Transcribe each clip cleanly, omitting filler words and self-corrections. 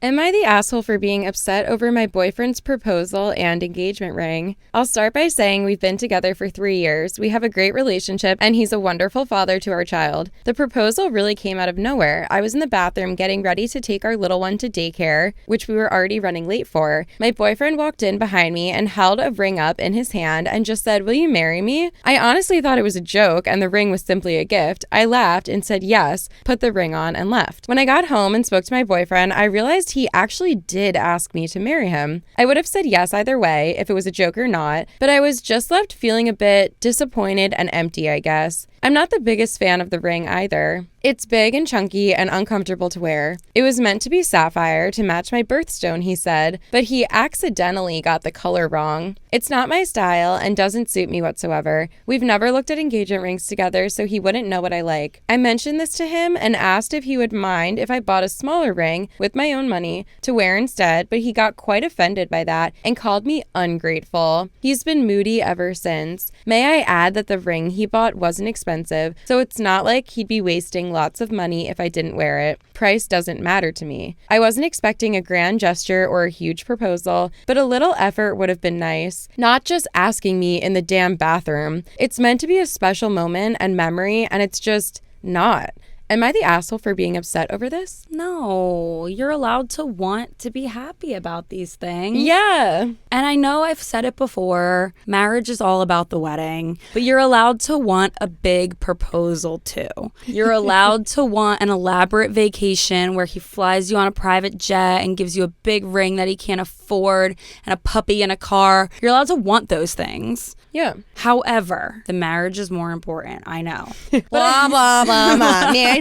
Am I the asshole for being upset over my boyfriend's proposal and engagement ring? I'll start by saying we've been together for 3 years. We have a great relationship and he's a wonderful father to our child. The proposal really came out of nowhere. I was in the bathroom getting ready to take our little one to daycare, which we were already running late for. My boyfriend walked in behind me and held a ring up in his hand and just said, "Will you marry me?" I honestly thought it was a joke and the ring was simply a gift. I laughed and said yes, put the ring on and left. When I got home and spoke to my boyfriend, I realized he actually did ask me to marry him. I would have said yes either way, if it was a joke or not, but I was just left feeling a bit disappointed and empty, I guess. I'm not the biggest fan of the ring either. It's big and chunky and uncomfortable to wear. It was meant to be sapphire to match my birthstone, he said, but he accidentally got the color wrong. It's not my style and doesn't suit me whatsoever. We've never looked at engagement rings together, so he wouldn't know what I like. I mentioned this to him and asked if he would mind if I bought a smaller ring with my own money to wear instead, but he got quite offended by that and called me ungrateful. He's been moody ever since. May I add that the ring he bought wasn't expensive, so it's not like he'd be wasting lots of money if I didn't wear it. Price doesn't matter to me. I wasn't expecting a grand gesture or a huge proposal, but a little effort would have been nice. Not just asking me in the damn bathroom. It's meant to be a special moment and memory, and it's just not. Am I the asshole for being upset over this? No, you're allowed to want to be happy about these things. Yeah. And I know I've said it before, marriage is all about the wedding, but you're allowed to want a big proposal too. You're allowed to want an elaborate vacation where he flies you on a private jet and gives you a big ring that he can't afford and a puppy in a car. You're allowed to want those things. Yeah. However, the marriage is more important. I know. Blah, blah, blah, blah. Man.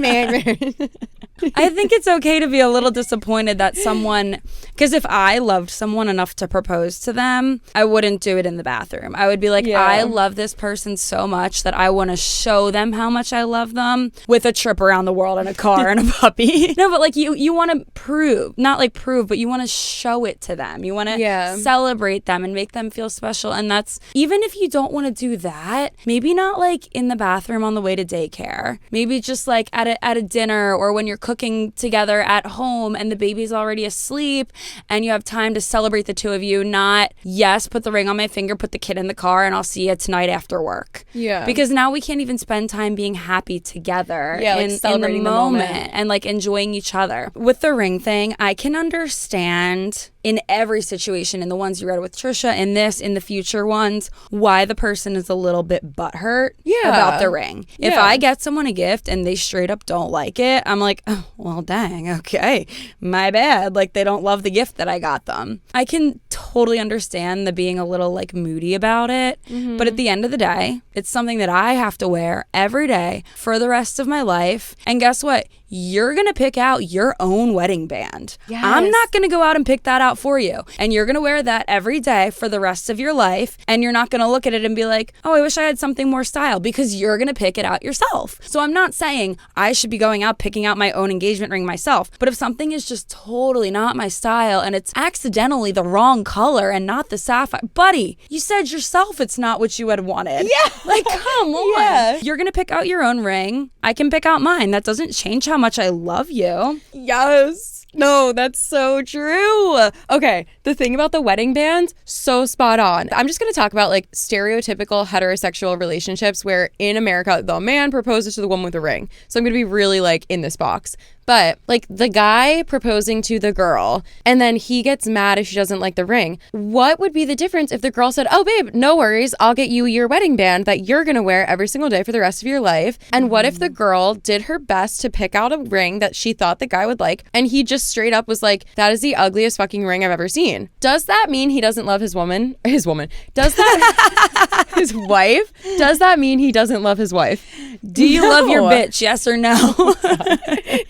I think it's okay to be a little disappointed that someone, because if I loved someone enough to propose to them, I wouldn't do it in the bathroom. I would be like, Yeah. I love this person so much that I want to show them how much I love them with a trip around the world and a car and a puppy. No, but like you want to prove, not like prove, but you want to show it to them. You want to celebrate them and make them feel special. And that's, even if you don't want to do that, maybe not like in the bathroom on the way to daycare. Maybe just like at a dinner or when you're cooking together at home and the baby's already asleep and you have time to celebrate the two of you, not, yes, put the ring on my finger, put the kid in the car, and I'll see you tonight after work. Yeah. Because now we can't even spend time being happy together like celebrating in the moment and like enjoying each other. With the ring thing, I can understand in every situation, in the ones you read with Trisha, in this, in the future ones, why the person is a little bit butthurt about the ring. If I get someone a gift and they straight up don't like it, I'm like, oh, well, dang, okay, my bad. Like, they don't love the gift that I got them. I can totally understand the being a little like moody about it, but at the end of the day, it's something that I have to wear every day for the rest of my life. And guess what? You're going to pick out your own wedding band. Yes. I'm not going to go out and pick that out for you. And you're going to wear that every day for the rest of your life. And you're not going to look at it and be like, oh, I wish I had something more style, because you're going to pick it out yourself. So I'm not saying I should be going out picking out my own engagement ring myself. But if something is just totally not my style and it's accidentally the wrong color and not the sapphire, buddy, you said yourself it's not what you had wanted. Yeah. Like, come on. Yeah. You're going to pick out your own ring. I can pick out mine. That doesn't change how much I love you. Yes. No, that's so true. Okay, the thing about the wedding band, so spot on. I'm just going to talk about like stereotypical heterosexual relationships where in America, the man proposes to the woman with a ring. So I'm going to be really like in this box. But like the guy proposing to the girl and then he gets mad if she doesn't like the ring. What would be the difference if the girl said, oh, babe, no worries, I'll get you your wedding band that you're going to wear every single day for the rest of your life? And what if the girl did her best to pick out a ring that she thought the guy would like and he just straight up was like, that is the ugliest fucking ring I've ever seen? Does that mean he doesn't love his woman? Does that his wife? Does that mean he doesn't love his wife? Do you love your bitch? Yes or no?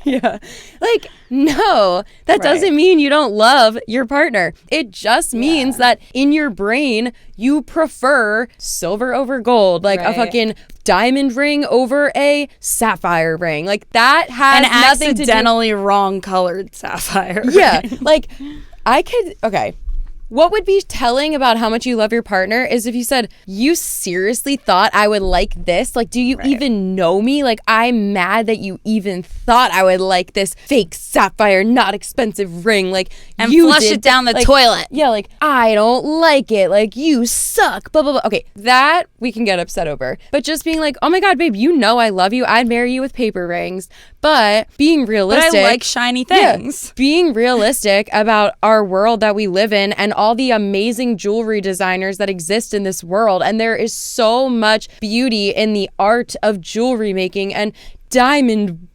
Yeah. Like, no, that doesn't mean you don't love your partner. It just means that in your brain, you prefer silver over gold, like a fucking diamond ring over a sapphire ring. Like, that has an nothing to do... accidentally wrong colored sapphire. Yeah. Like, I could... Okay. what would be telling about how much you love your partner is if you said, you seriously thought I would like this? Like, do you even know me? Like, I'm mad that you even thought I would like this fake sapphire, not expensive ring. Like, and you flush it down the toilet. Yeah, like, I don't like it. Like, you suck. Blah, blah, blah. Okay, that we can get upset over. But just being like, oh my God, babe, you know I love you. I'd marry you with paper rings. But being realistic. But I like shiny things. Yeah, being realistic about our world that we live in and all the amazing jewelry designers that exist in this world. And there is so much beauty in the art of jewelry making and diamond,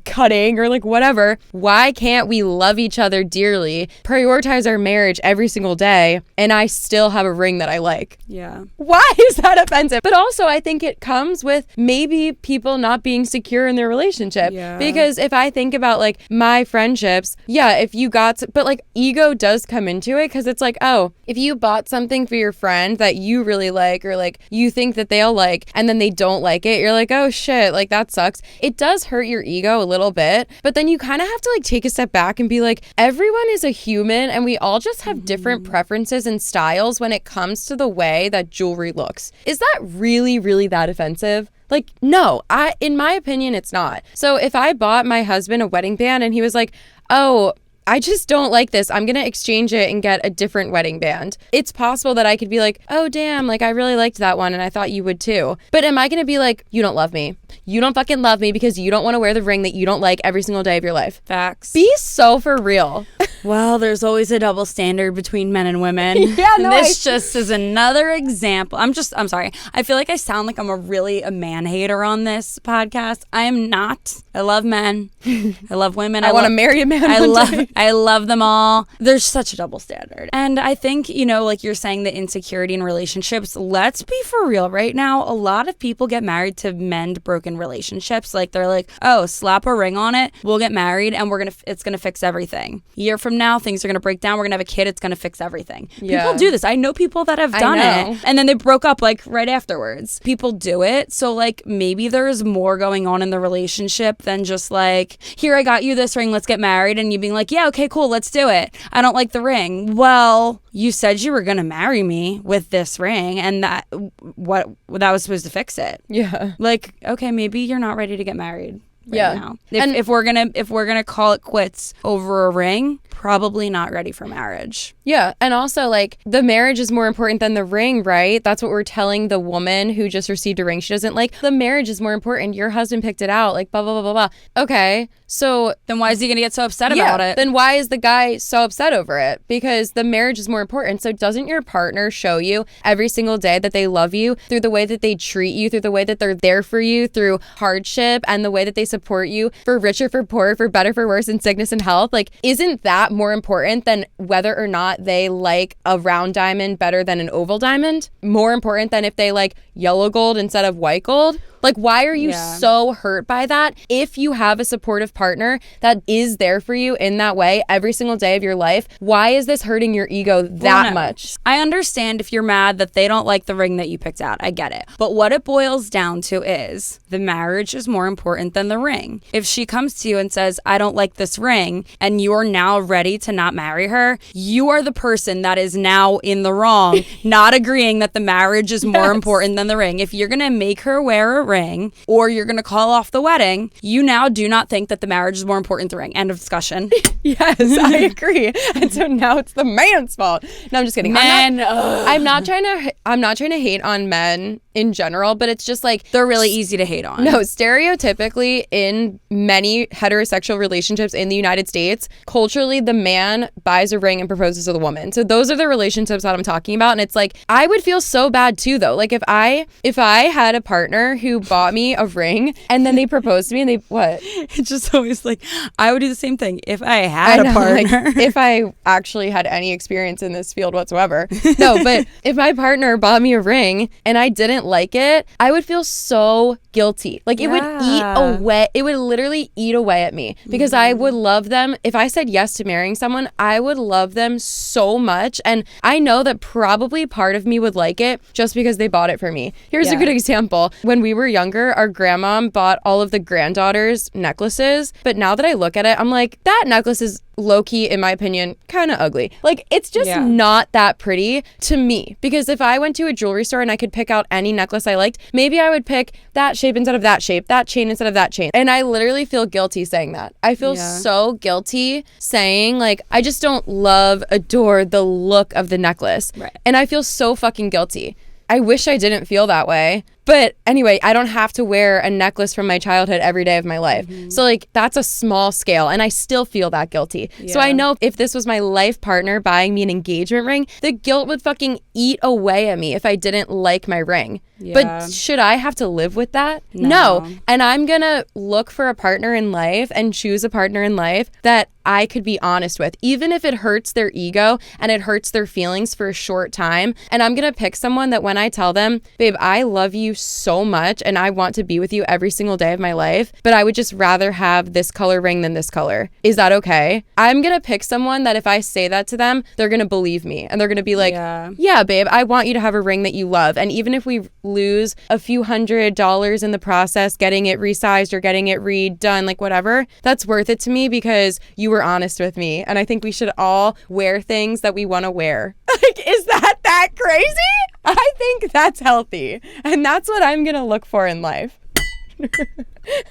cutting or like whatever. Why can't we love each other dearly, prioritize our marriage every single day, and I still have a ring that I like? Yeah. Why is that offensive? But also I think it comes with maybe people not being secure in their relationship. Yeah. Because if I think about like my friendships, if you but like ego does come into it because it's like, oh, if you bought something for your friend that you really like or like you think that they'll like and then they don't like it, you're like, oh shit, like that sucks. It does hurt your ego a little bit, but then you kind of have to like take a step back and be like, everyone is a human and we all just have different preferences and styles when it comes to the way that jewelry looks. Is that really, really that offensive? Like, no, in my opinion, it's not. So if I bought my husband a wedding band and he was like, oh, I just don't like this, I'm going to exchange it and get a different wedding band. It's possible that I could be like, oh, damn, like I really liked that one and I thought you would too. But am I going to be like, you don't love me? You don't fucking love me because you don't want to wear the ring that you don't like every single day of your life. Facts. Be so for real. Well, there's always a double standard between men and women. Yeah, no, this just is another example. I'm sorry. I feel like I sound like I'm a man hater on this podcast. I am not. I love men. I love women. I want to marry a man I love them all. There's such a double standard. And I think, like you're saying, the insecurity in relationships, let's be for real right now. A lot of people get married to mend broken relationships. Like they're like, oh, slap a ring on it, we'll get married and it's going to fix everything. A year from now, things are going to break down. We're going to have a kid. It's going to fix everything. Yeah. People do this. I know people that have done it and then they broke up like right afterwards. People do it. So like maybe there's more going on in the relationship than just like, here, I got you this ring, let's get married. And you being like, yeah, okay, cool, let's do it. I don't like the ring. Well, you said you were going to marry me with this ring and that was supposed to fix it. Yeah. Like, okay, maybe you're not ready to get married now. If we're gonna call it quits over a ring, probably not ready for marriage. Yeah. And also like the marriage is more important than the ring, right? That's what we're telling the woman who just received a ring she doesn't like. The marriage is more important. Your husband picked it out, like blah, blah, blah, blah, blah. Okay. So then why is he going to get so upset about it? Then why is the guy so upset over it? Because the marriage is more important. So doesn't your partner show you every single day that they love you through the way that they treat you, through the way that they're there for you, through hardship and the way that they support you for richer, for poorer, for better, for worse, in sickness and health? Like, isn't that more important than whether or not they like a round diamond better than an oval diamond? More important than if they like yellow gold instead of white gold? Like, why are you so hurt by that? If you have a supportive partner that is there for you in that way every single day of your life, why is this hurting your ego that much? I understand if you're mad that they don't like the ring that you picked out. I get it. But what it boils down to is the marriage is more important than the ring. If she comes to you and says, I don't like this ring, and you're now ready to not marry her, you are the person that is now in the wrong, not agreeing that the marriage is more important than the ring. If you're going to make her wear a ring or you're going to call off the wedding, you now do not think that the marriage is more important than the ring. End of discussion. Yes, I agree. And so now it's the man's fault. No, I'm just kidding. I'm not trying to hate on men in general, but it's just like they're really easy to hate on. No, stereotypically in many heterosexual relationships in the United States, culturally the man buys a ring and proposes to the woman. So those are the relationships that I'm talking about. And it's like, I would feel so bad too though. Like if I had a partner who bought me a ring and then they proposed to me and they It's just always like, I would do the same thing if I had a partner. Like, if I actually had any experience in this field whatsoever. No, but if my partner bought me a ring and I didn't like it, I would feel so guilty. Like it would literally eat away at me because I would love them. If I said yes to marrying someone, I would love them so much. And I know that probably part of me would like it just because they bought it for me. Here's a good example. When we were younger, our grandma bought all of the granddaughters necklaces. But now that I look at it, I'm like, that necklace is low-key, in my opinion, kind of ugly. Like, it's just not that pretty to me. Because if I went to a jewelry store and I could pick out any necklace I liked, maybe I would pick that shape instead of that shape, that chain instead of that chain. And I literally feel guilty saying that. I feel so guilty saying, like, I just don't adore the look of the necklace. Right. And I feel so fucking guilty. I wish I didn't feel that way. But anyway, I don't have to wear a necklace from my childhood every day of my life. So like, that's a small scale, and I still feel that guilty. So I know if this was my life partner buying me an engagement ring, the guilt would fucking eat away at me if I didn't like my ring. But should I have to live with that? No. And I'm gonna look for a partner in life and choose a partner in life that I could be honest with, even if it hurts their ego and it hurts their feelings for a short time. And I'm gonna pick someone that when I tell them, babe, I love you so much and I want to be with you every single day of my life, but I would just rather have this color ring than this color. Is that okay? I'm gonna pick someone that if I say that to them, they're gonna believe me and they're gonna be like, yeah, babe, I want you to have a ring that you love. And even if we lose a few $100s in the process, getting it resized or getting it redone, like whatever, that's worth it to me because you were honest with me. And I think we should all wear things that we want to wear. Like, is that crazy? I think that's healthy. And that's what I'm going to look for in life.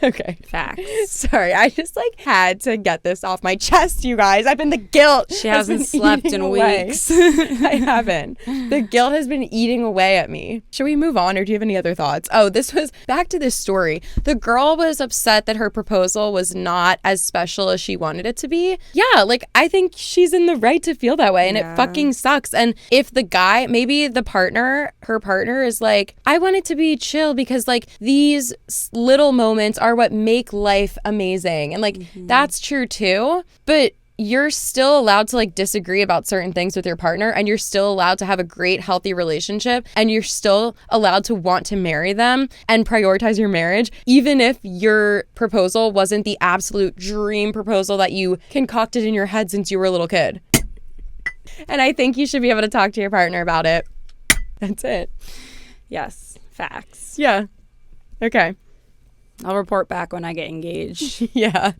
Okay. Facts. Sorry, I just like had to get this off my chest, you guys. I've been the guilt. She hasn't slept in weeks. I haven't. The guilt has been eating away at me. Should we move on, or do you have any other thoughts? Oh, this was back to this story. The girl was upset that her proposal was not as special as she wanted it to be. Yeah, like I think she's in the right to feel that way, and it fucking sucks. And if the guy, maybe the partner, her partner is like, I want it to be chill because like these little moments are what make life amazing. And like that's true too, but you're still allowed to like disagree about certain things with your partner, and you're still allowed to have a great healthy relationship, and you're still allowed to want to marry them and prioritize your marriage, even if your proposal wasn't the absolute dream proposal that you concocted in your head since you were a little kid. And I think you should be able to talk to your partner about it. That's it. Yes, facts. Yeah. Okay. I'll report back when I get engaged. Yeah.